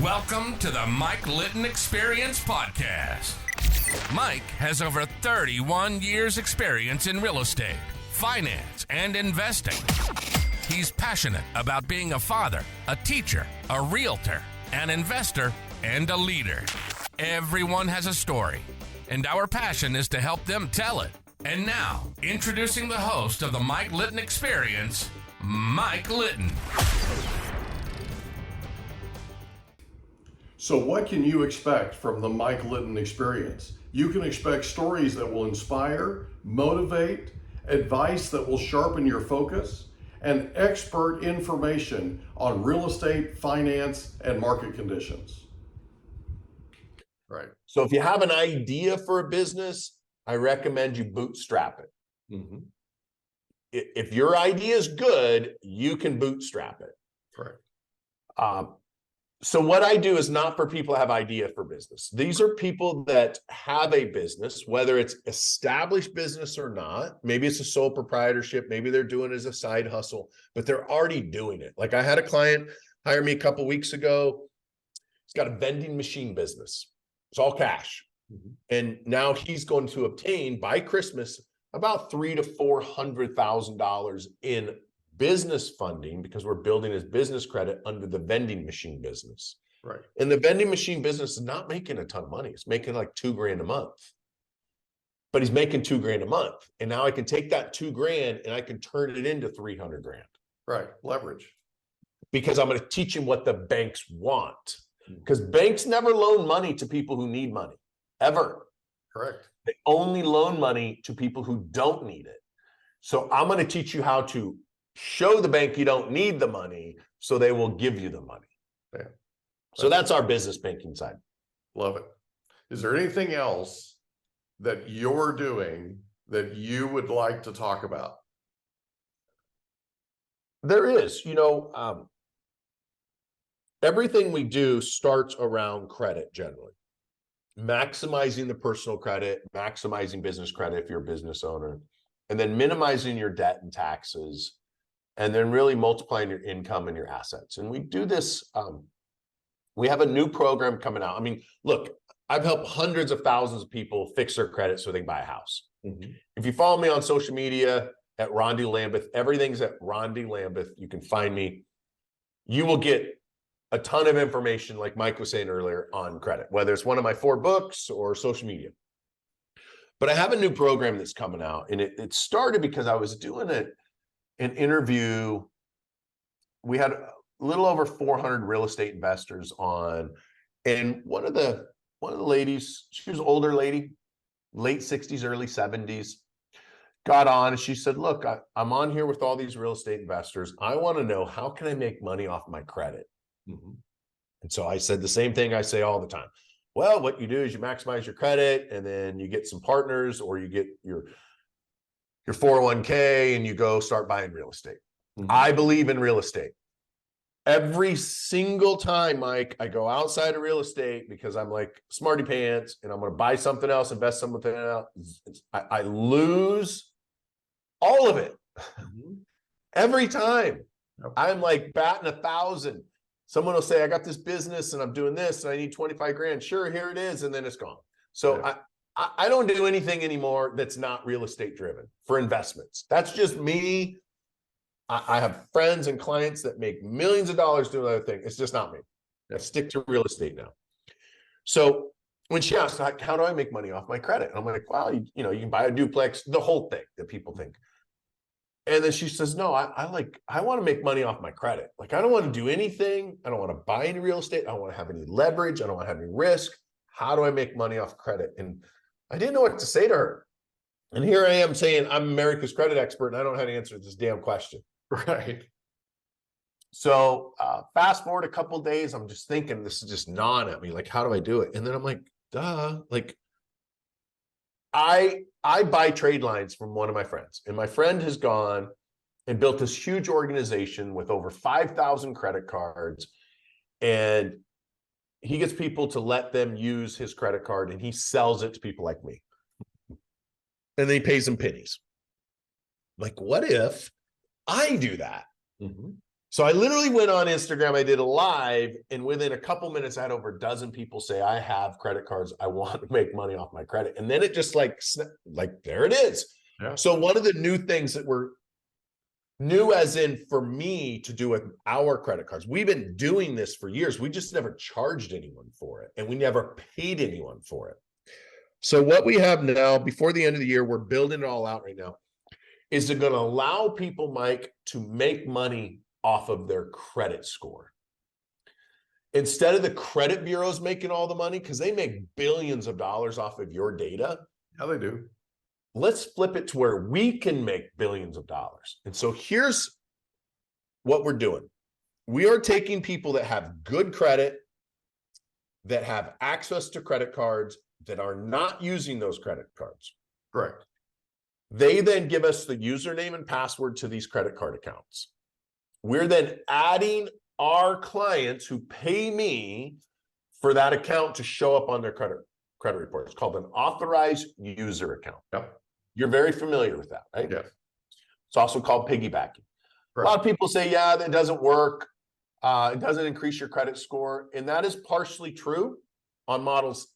Welcome to the Mike Litton Experience Podcast. Mike has over 31 years experience in real estate, finance, and investing. He's passionate about being a father, a teacher, a realtor, an investor, and a leader. Everyone has a story, and our passion is to help them tell it. And now, introducing the host of the Mike Litton Experience, Mike Litton. So what can you expect from the Mike Litton Experience? You can expect stories that will inspire, motivate, advice that will sharpen your focus, and expert information on real estate, finance, and market conditions. Right. So if you have an idea for a business, I recommend you bootstrap it. Mm-hmm. If your idea is good, you can bootstrap it. Right. So what I do is not for people that have idea for business. These are people that have a business, whether it's established business or not. Maybe it's a sole proprietorship. Maybe they're doing it as a side hustle, but they're already doing it. Like I had a client hire me a couple weeks ago. He's got a vending machine business. It's all cash. Mm-hmm. And now he's going to obtain by Christmas about $300,000 to $400,000 in business funding because we're building his business credit under the vending machine business. Right. And the vending machine business is not making a ton of money. It's making like $2,000 a month, but he's making $2,000 a month. And now I can take that $2,000 and I can turn it into $300,000. Right. Leverage. Because I'm going to teach him what the banks want. Because banks never loan money to people who need money, ever. Correct. They only loan money to people who don't need it. So I'm going to teach you how to show the bank you don't need the money so they will give you the money. Yeah. So that's our business banking side. Love it. Is there anything else that you're doing that you would like to talk about? There is, everything we do starts around credit generally. Maximizing the personal credit, maximizing business credit if you're a business owner, and then minimizing your debt and taxes, and then really multiplying your income and your assets. And we do this, we have a new program coming out. I mean, look, I've helped hundreds of thousands of people fix their credit so they can buy a house. Mm-hmm. If you follow me on social media at Rondi Lambeth, everything's at Rondi Lambeth. You can find me. You will get a ton of information, like Mike was saying earlier, on credit, whether it's one of my 4 books or social media. But I have a new program that's coming out, and it started because I was doing an interview. We had a little over 400 real estate investors on, and one of the ladies, she was an older lady, late 60s, early 70s, got on and she said, look, I'm on here with all these real estate investors. I want to know, how can I make money off my credit? Mm-hmm. And so I said the same thing I say all the time. Well, what you do is you maximize your credit, and then you get some partners, or you get your 401k and you go start buying real estate. Mm-hmm. I believe in real estate. Every single time, Mike, I go outside of real estate because I'm like smarty pants and I'm going to buy something else, invest something else. I lose all of it. Mm-hmm. Every time. Yep. I'm like batting 1,000. Someone will say, I got this business and I'm doing this and I need 25 grand. Sure, here it is. And then it's gone. So Yeah. I don't do anything anymore that's not real estate driven for investments. That's just me. I have friends and clients that make millions of dollars doing other things. It's just not me. I stick to real estate now. So when she asked, how do I make money off my credit? And I'm like, well, you can buy a duplex, the whole thing that people think. And then she says, no, I want to make money off my credit. Like, I don't want to do anything. I don't want to buy any real estate. I don't want to have any leverage. I don't want to have any risk. How do I make money off credit? And I didn't know what to say to her. And here I am saying I'm America's credit expert and I don't know how to answer this damn question. Right. So fast forward a couple of days, I'm just thinking, this is just gnawing at me. Like, how do I do it? And then I'm like, duh, like I buy trade lines from one of my friends, and my friend has gone and built this huge organization with over 5,000 credit cards, and he gets people to let them use his credit card, and he sells it to people like me, and then he pays them pennies. Like, what if I do that? Mm-hmm. So I literally went on Instagram, I did a live, and within a couple minutes, I had over a dozen people say, I have credit cards. I want to make money off my credit. And then it just like there it is. Yeah. So one of the new things that we're new as in for me to do with our credit cards, we've been doing this for years. We just never charged anyone for it. And we never paid anyone for it. So what we have now, before the end of the year, we're building it all out right now, is it going to allow people, Mike, to make money off of their credit score. Instead of the credit bureaus making all the money, because they make billions of dollars off of your data. Yeah, they do. Let's flip it to where we can make billions of dollars. And so here's what we're doing. We are taking people that have good credit, that have access to credit cards, that are not using those credit cards. Correct. They then give us the username and password to these credit card accounts. We're then adding our clients who pay me for that account to show up on their credit report. It's called an authorized user account. Yep. You're very familiar with that, right? Yes. It's also called piggybacking. Correct. A lot of people say, yeah, that doesn't work. It doesn't increase your credit score. And that is partially true on models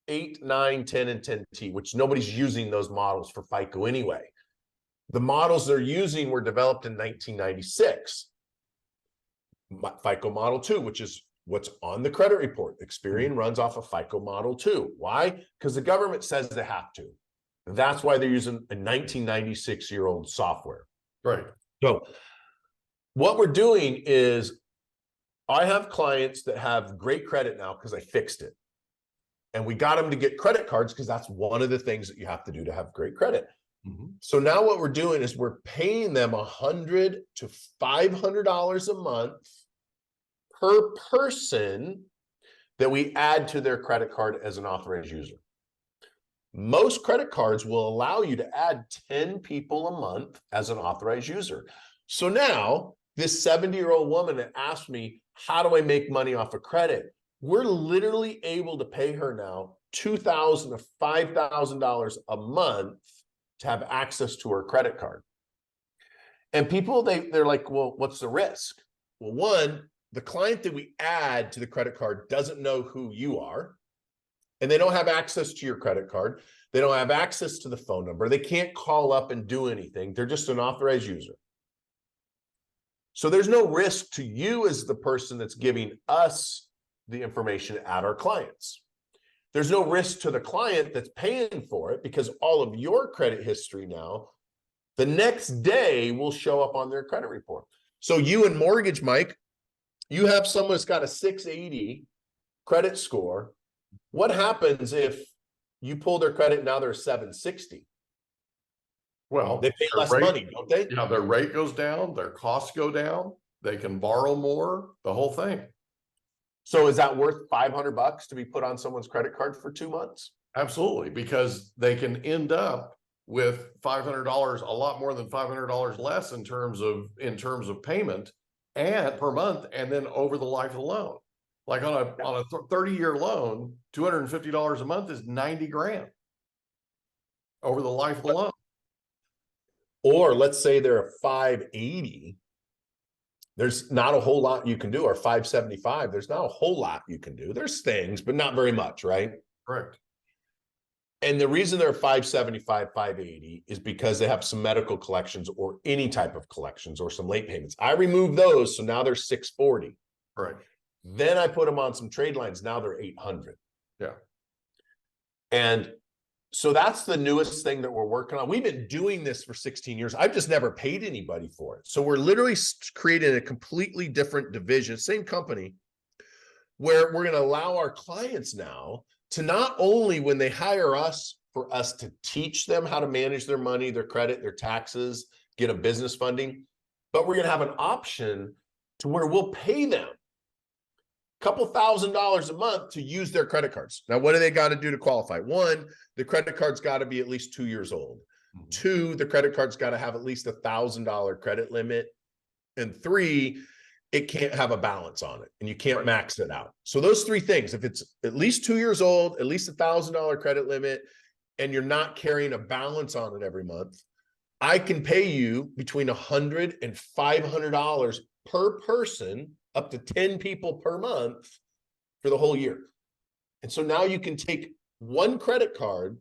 8, 9, 10, and 10T, which nobody's using those models for FICO anyway. The models they're using were developed in 1996. FICO Model 2, which is what's on the credit report. Experian runs off of FICO Model 2. Why? Because the government says they have to. That's why they're using a 1996-year-old software. Right. So what we're doing is I have clients that have great credit now because I fixed it. And we got them to get credit cards because that's one of the things that you have to do to have great credit. Mm-hmm. So now what we're doing is we're paying them $100 to $500 a month per person that we add to their credit card as an authorized user. Most credit cards will allow you to add 10 people a month as an authorized user. So now this 70-year-old woman that asked me, how do I make money off of credit? We're literally able to pay her now $2,000 to $5,000 a month to have access to her credit card. And people, they're like, well, what's the risk? Well, one, the client that we add to the credit card doesn't know who you are, and they don't have access to your credit card. They don't have access to the phone number. They can't call up and do anything. They're just an authorized user. So there's no risk to you as the person that's giving us the information at our clients. There's no risk to the client that's paying for it because all of your credit history now, the next day will show up on their credit report. So you in mortgage, Mike, you have someone that's got a 680 credit score. What happens if you pull their credit and now they're 760? Well, they pay less money, don't they? Yeah, their rate goes down, their costs go down, they can borrow more, the whole thing. So is that worth $500 to be put on someone's credit card for 2 months? Absolutely, because they can end up with $500, a lot more than $500 less in terms of payment and per month, and then over the life of the loan. Like on a 30-year loan, $250 a month is 90 grand over the life of the loan. Or let's say they're a 580. There's not a whole lot you can do, or 575. There's not a whole lot you can do. There's things, but not very much, right? Correct. And the reason they're 575, 580 is because they have some medical collections or any type of collections or some late payments. I remove those, so now they're 640. Right. Then I put them on some trade lines. Now they're 800. Yeah. And so that's the newest thing that we're working on. We've been doing this for 16 years. I've just never paid anybody for it. So we're literally creating a completely different division, same company, where we're going to allow our clients now to not only when they hire us for us to teach them how to manage their money, their credit, their taxes, get a business funding, but we're going to have an option to where we'll pay them couple $1,000s a month to use their credit cards. Now, what do they got to do to qualify? One, the credit card's got to be at least 2 years old. Mm-hmm. 2, the credit card's got to have at least $1,000 credit limit. And 3, it can't have a balance on it and you can't max it out. So those 3 things, if it's at least 2 years old, at least $1,000 credit limit, and you're not carrying a balance on it every month, I can pay you between $100 and $500 per person, up to 10 people per month for the whole year. And so now you can take one credit card,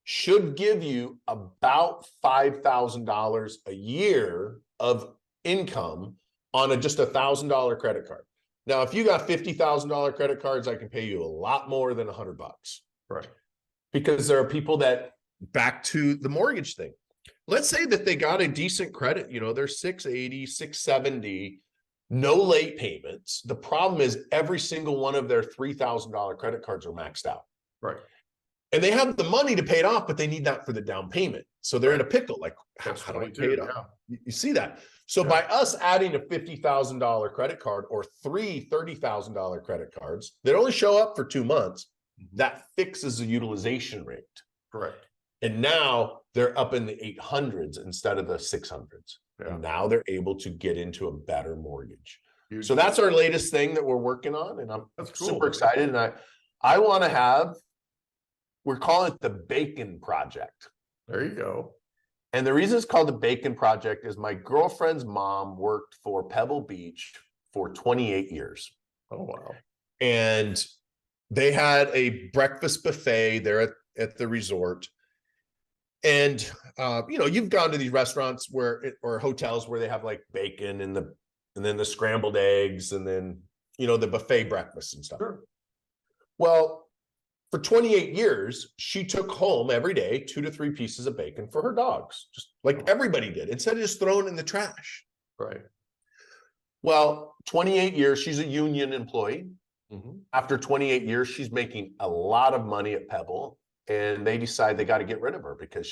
should give you about $5,000 a year of income on just $1,000 credit card. Now, if you got $50,000 credit cards, I can pay you a lot more than $100. Right. Because there are people that, back to the mortgage thing, let's say that they got a decent credit, you know, they're 680, 670, no late payments. The problem is every single one of their $3,000 credit cards are maxed out. Right. And they have the money to pay it off, but they need that for the down payment. So they're in a pickle. Like, how do I pay it off? You see that? So by us adding a $50,000 credit card or three $30,000 credit cards that only show up for 2 months, that fixes the utilization rate. Correct. And now they're up in the 800s instead of the 600s. Yeah. And now they're able to get into a better mortgage. So that's our latest thing that we're working on. And I'm super excited. And I want to have, we're calling it the Bacon Project. There you go. And the reason it's called the Bacon Project is my girlfriend's mom worked for Pebble Beach for 28 years. Oh, wow. And they had a breakfast buffet there at the resort. And, you know, you've gone to these restaurants or hotels where they have like bacon and then the scrambled eggs and then, you know, the buffet breakfast and stuff. Sure. Well, for 28 years, she took home every day 2 to 3 pieces of bacon for her dogs, just like everybody did, instead of just throwing it in the trash. Right. Well, 28 years, she's a union employee. After 28 years, she's making a lot of money at Pebble, and they decide they got to get rid of her because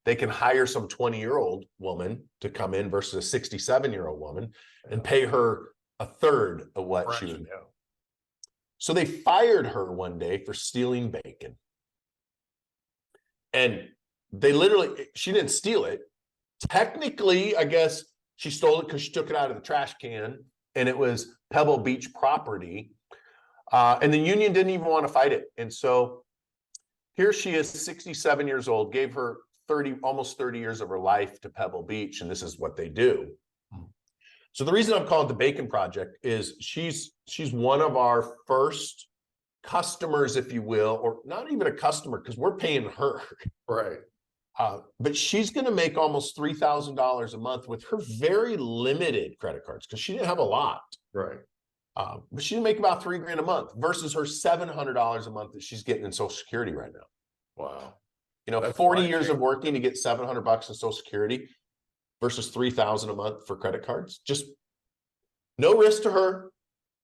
they can hire some 20-year-old woman to come in versus a 67-year-old woman and pay her a third of what she would. So they fired her one day for stealing bacon. And they literally, she didn't steal it. Technically, I guess she stole it because she took it out of the trash can and it was Pebble Beach property. And the union didn't even want to fight it. And so here she is, 67 years old, gave her almost 30 years of her life to Pebble Beach. And this is what they do. So the reason I'm calling it the Bacon Project is she's one of our first customers, if you will, or not even a customer because we're paying her. Right. But she's going to make almost $3,000 a month with her very limited credit cards because she didn't have a lot. Right. But she'll make about $3,000 a month versus her $700 a month that she's getting in Social Security right now. Wow. You know, That's 40 years of working to get $700 in Social Security versus $3,000 a month for credit cards. Just no risk to her,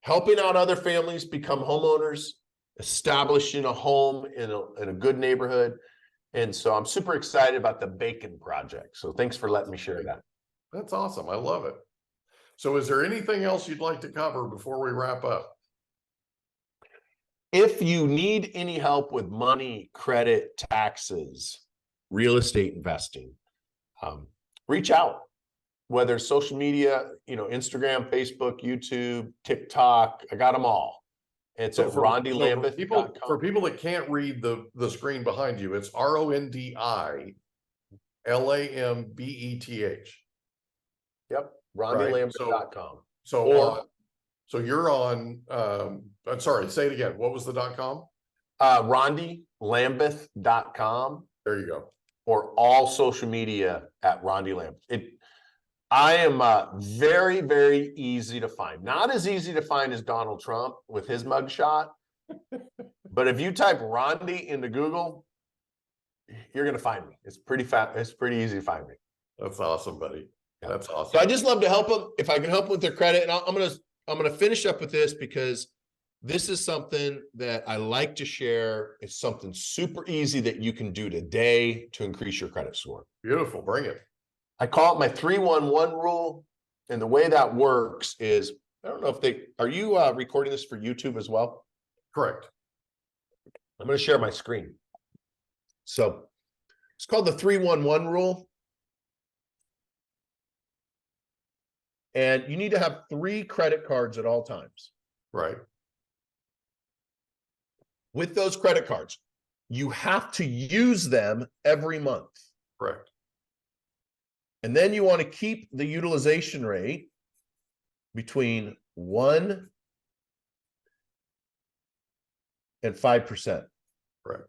helping out other families become homeowners, establishing a home in a good neighborhood. And so I'm super excited about the Bacon Project. So thanks for letting me share that. That's awesome. I love it. So is there anything else you'd like to cover before we wrap up? If you need any help with money, credit, taxes, real estate investing, reach out, whether it's social media, you know, Instagram, Facebook, YouTube, TikTok, I got them all. It's at RondiLambeth.com. For people that can't read the screen behind you, it's RondiLambeth. Yep, RondiLambeth.com. So you're on, I'm sorry, say it again. What was the .com? RondiLambeth.com. There you go. Or all social media at Rondi Lambeth. I am very, very easy to find. Not as easy to find as Donald Trump with his mugshot, but if you type Rondi into Google, you're going to find me. It's pretty fast. It's pretty easy to find me. That's awesome, buddy. That's awesome. So I just love to help them if I can help them with their credit. And I'm going to finish up with this because this is something that I like to share. It's something super easy that you can do today to increase your credit score. Beautiful. Bring it. I call it my 3-1-1 rule. And the way that works is, I don't know if are you recording this for YouTube as well? Correct. I'm going to share my screen. So it's called the 3-1-1 rule. And you need to have 3 credit cards at all times. Right. With those credit cards, you have to use them every month. Correct. And then you want to keep the utilization rate between 1 and 5%. Correct.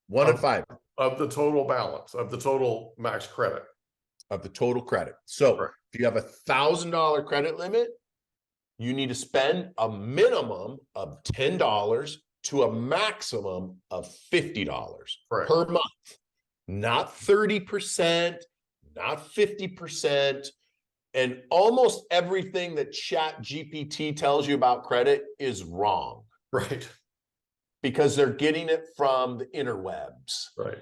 1 and 5. Of the total balance, of the total max credit. Of the total credit. So Correct. if you have $1,000 credit limit, you need to spend a minimum of $10 to a maximum of $50 per month. Not 30%, not 50%. And almost everything that Chat GPT tells you about credit is wrong. Right. Because they're getting it from the interwebs. Right.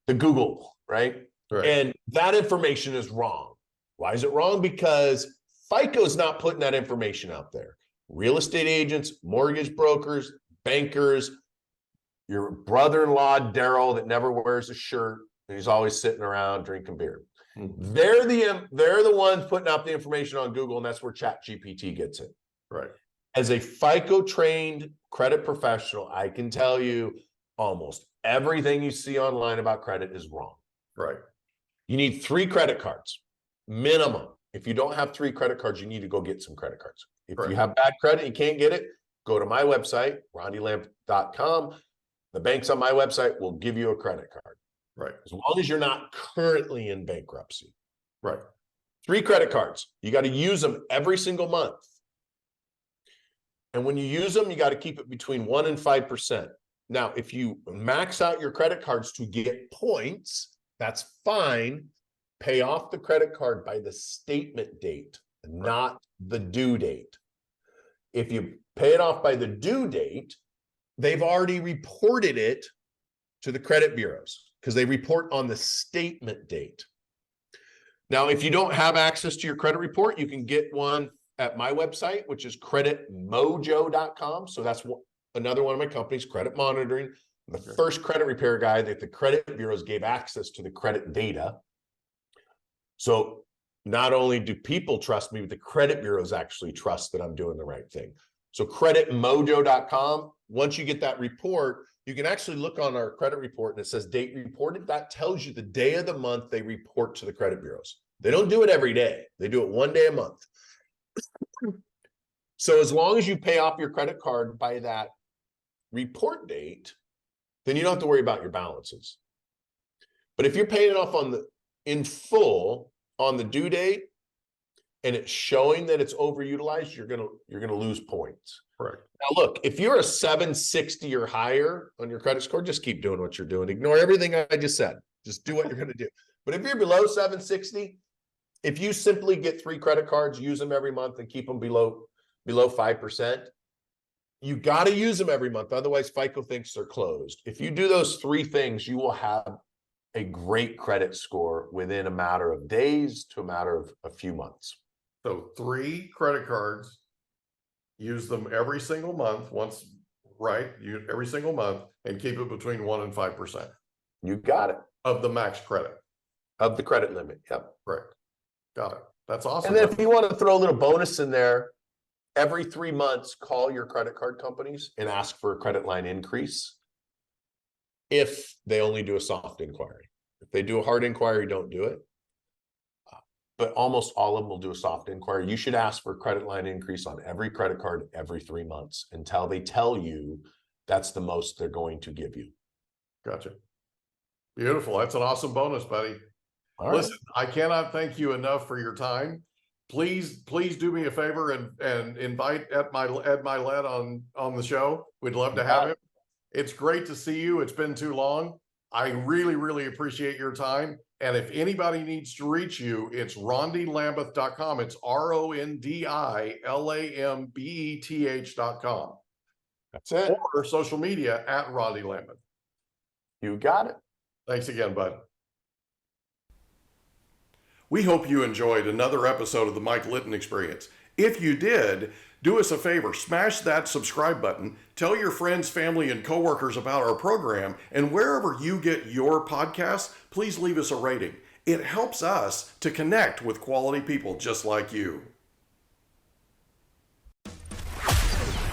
The Google, right? Right. And that information is wrong. Why is it wrong? Because FICO's not putting that information out there. Real estate agents, mortgage brokers, bankers, your brother-in-law, Daryl, that never wears a shirt, and he's always sitting around drinking beer. Mm-hmm. They're the ones putting out the information on Google, and that's where ChatGPT gets it. Right. As a FICO-trained credit professional, I can tell you almost everything you see online about credit is wrong. Right. You need 3 credit cards, minimum. If you don't have 3 credit cards, you need to go get some credit cards. If you have bad credit, you can't get it, go to my website, rondilambeth.com. The banks on my website will give you a credit card. Right. As long as you're not currently in bankruptcy. Right. 3 credit cards. You got to use them every single month. And when you use them, you got to keep it between 1 and 5%. Now, if you max out your credit cards to get points, that's fine. Pay off the credit card by the statement date, not the due date. If you pay it off by the due date, they've already reported it to the credit bureaus because they report on the statement date. Now, if you don't have access to your credit report, you can get one at my website, which is creditmojo.com. So that's another one of my companies, Credit Monitoring, the first credit repair guy that the credit bureaus gave access to the credit data. So not only do people trust me, but the credit bureaus actually trust that I'm doing the right thing. So creditmojo.com, once you get that report, you can actually look on our credit report and it says date reported. That tells you the day of the month they report to the credit bureaus. They don't do it every day. They do it one day a month. So as long as you pay off your credit card by that report date, then you don't have to worry about your balances. But if you're paying it off in full on the due date and it's showing that it's overutilized, you're gonna lose points. Correct. Now look, if you're a 760 or higher on your credit score, just keep doing what you're doing. Ignore everything I just said. Just do what you're gonna do. But if you're below 760, if you simply get 3 credit cards, use them every month and keep them below 5%, you got to use them every month. Otherwise, FICO thinks they're closed. If you do those 3 things, you will have a great credit score within a matter of days to a matter of a few months. So 3 credit cards, use them every single month, every single month, and keep it between 1 and 5%. You got it. Of the max credit. Of the credit limit. Yep. Correct. Got it. That's awesome. And then if you want to throw a little bonus in there, every 3 months, call your credit card companies and ask for a credit line increase if they only do a soft inquiry. If they do a hard inquiry, don't do it. But almost all of them will do a soft inquiry. You should ask for a credit line increase on every credit card every 3 months until they tell you that's the most they're going to give you. Gotcha. Beautiful. That's an awesome bonus, buddy. All Listen, I cannot thank you enough for your time. Please do me a favor and invite Ed Milet on the show. We'd love to have him. It's great to see you. It's been too long. I really, really appreciate your time. And if anybody needs to reach you, it's rondilambeth.com. It's RONDILAMBETH.com. That's it. Or social media at Rondi Lambeth. You got it. Thanks again, bud. We hope you enjoyed another episode of the Mike Litton Experience. If you did, do us a favor, smash that subscribe button, tell your friends, family, and coworkers about our program, and wherever you get your podcasts, please leave us a rating. It helps us to connect with quality people just like you.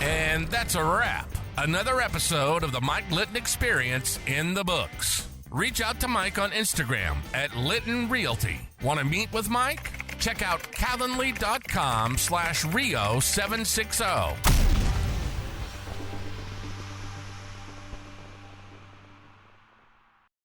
And that's a wrap. Another episode of the Mike Litton Experience in the books. Reach out to Mike on Instagram at Litton Realty. Want to meet with Mike? Check out calendly.com/Rio760.